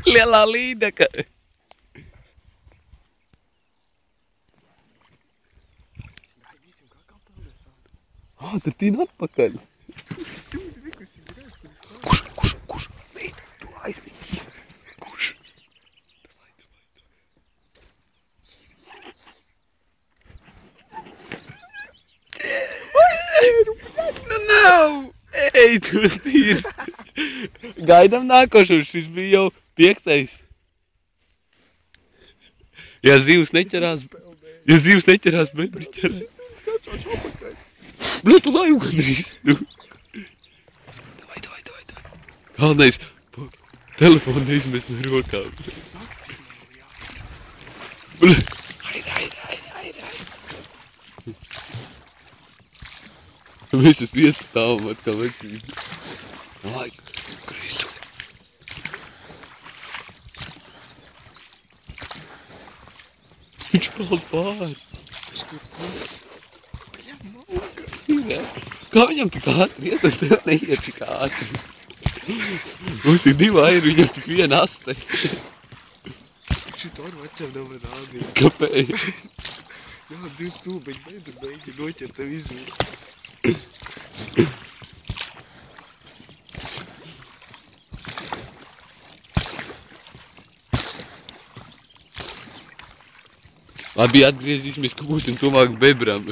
Lielā līdeka. Gaidīsim, kā peldēs ārā. Tad tīn atpakaļ. Kurš? Nē, tu aizvīdīs. Kurš? Nu nav! Ej, tu tīri. Gaidam nākošo, šis bija jau 5. Ja zivs neķerās, bedri ķerās. Skačās apakaļ. Bļa, tu laju gandrīz. Davai. Galvenais, telefonu neizmest no rokām. Bļa. Haid. Mēs uz vietas stāvam atkal vecīgi. Lai, Kristu. Viņš peld pāri. Bļa, mauka. Kā viņam tik ātri iet, un tev neiet tik ātri? Mums ir 2 airi, viņam tik 1 aste. Šito ar veciem nevar rādīt. Kāpēc? Jā, 2 stūbeņi beigi noķer tev izvēli. Labi, atgriezīsimies, ka būsim tuvāk bebram.